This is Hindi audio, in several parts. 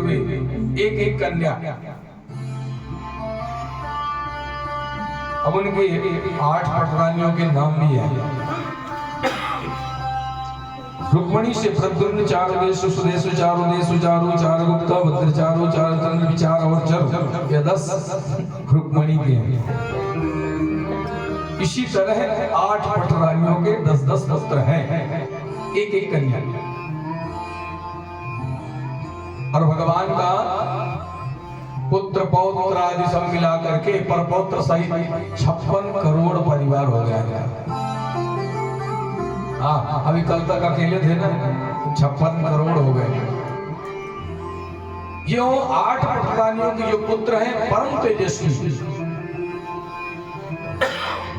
हुए एक एक कन्या। अब उनके 8 पटरानियों के नाम भी है। रुक्मणी से प्रद्युम्न 4 देश सुदेश 4 देश 4 गुप्ता भद्र 4 चंद्र विचार और चर, ये 10 रुक्मणी के हैं। इसी तरह 8 पटरानियों के 10-10 पुत्र हैं, एक एक कन्या। और भगवान का पुत्र पौत्र आदि सब मिला करके परपौत्र सहित 56 करोड़ परिवार हो गया है। हाँ, अभी कल तक अकेले थे ना, 56 करोड़ हो गए। ये 8 पटरानियों के जो पुत्र हैं परम तेजस्वी,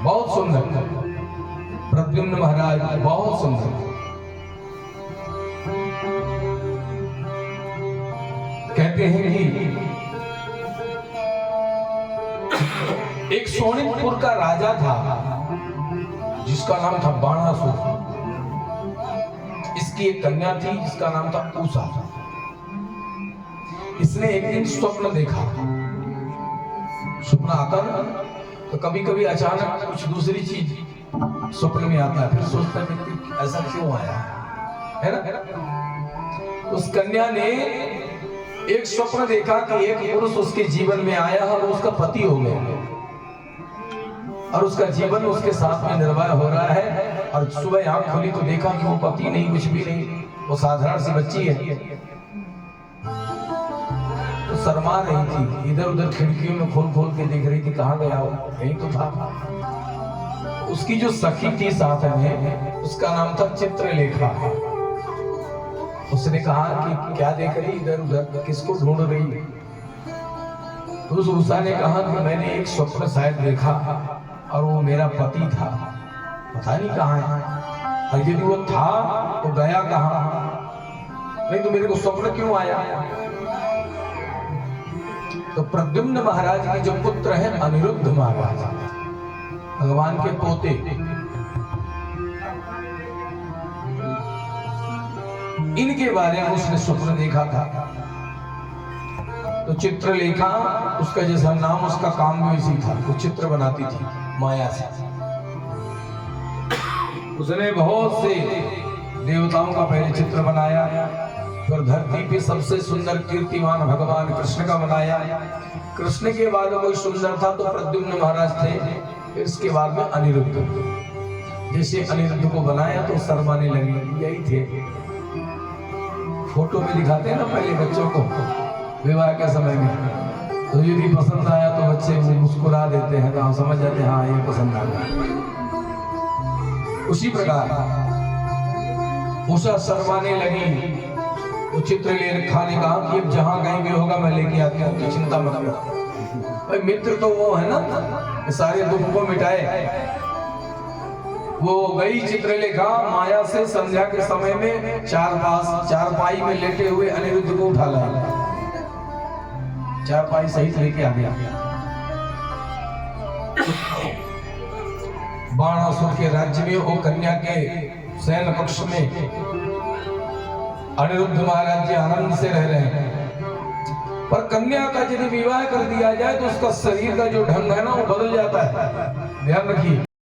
बहुत सुंदर। प्रद्युम्न महाराज बहुत सुंदर। कहते हैं कि एक सोनितपुर का राजा था जिसका नाम था बाणासुर। इसकी एक कन्या थी जिसका नाम था उषा। इसने एक दिन स्वप्न देखा। स्वप्न आता ना, तो कभी कभी अचानक कुछ दूसरी चीज स्वप्न में आता है, फिर सोचता है कि ऐसा क्यों आया है ना। उस कन्या ने एक स्वप्न देखा कि एक पुरुष उसके जीवन में आया और उसका पति हो गया और उसका जीवन उसके साथ में निर्वाह हो रहा है। और सुबह आंख खोली तो देखा कि वो पति नहीं, कुछ भी नहीं, वो साधारण सी बच्ची है। तो शर्मा रही थी, इधर उधर खिड़कियों में खोल खोल के देख रही थी, कहाँ गया वो, यही तो था। उसकी जो सखी थी साथ में, उसका नाम था चित्रलेखा। उसने कहा कि क्या देख रही इधर उधर, किसको ढूंढ रही। तो उस उषा ने कहा कि मैंने एक स्वप्न शायद देखा और वो मेरा पति था, पता नहीं कहाँ है, और यदि वो था तो गया कहाँ, नहीं तो मेरे को स्वप्न क्यों आया। तो प्रद्युम्न महाराज के जो पुत्र हैं अनिरुद्ध महाराज, भगवान के पोते, इनके बारे में उसने स्वप्न देखा था। तो चित्रलेखा उसका जैसा नाम, उसका काम भी इसी था, वो चित्र बनाती थी माया से। उसने बहुत से देवताओं का पहले चित्र बनाया, फिर धरती पे सबसे सुंदर कीर्तिमान भगवान कृष्ण का बनाया। कृष्ण के बाद कोई सुंदर था तो प्रद्युम्न महाराज थे, फिर इसके बाद में अनिरुद्ध। जैसे अनिरुद्ध को बनाया तो शर्माने लगी, यही थे। फोटो में दिखाते हैं ना पहले बच्चों को विवाह के समय में, तो यदि पसंद आया तो बच्चे मुस्कुरा देते हैं, तो हम समझ जाते हैं हाँ ये पसंद आ गया। उसी प्रकार उषा शर्माने लगी। वो चित्रलेखा ने कहा कि अब जहां कहीं भी होगा मैं लेके आती हूँ, की चिंता मत करो। भाई मित्र तो वो है ना, सारे दुख को मिटाए। वो गई चित्रलेखा, माया से संध्या के समय में चारपाई में लेटे हुए अनिरुद्ध को उठा लाया, चारपाई सहित लेके आ गया। बाणासुर के राज्य में वो कन्या के शयन पक्ष में अनिरुद्ध महाराज जी आनंद से रह रहे हैं। पर कन्या का यदि विवाह कर दिया जाए तो उसका शरीर का जो ढंग है ना वो बदल जाता है, ध्यान रखिए।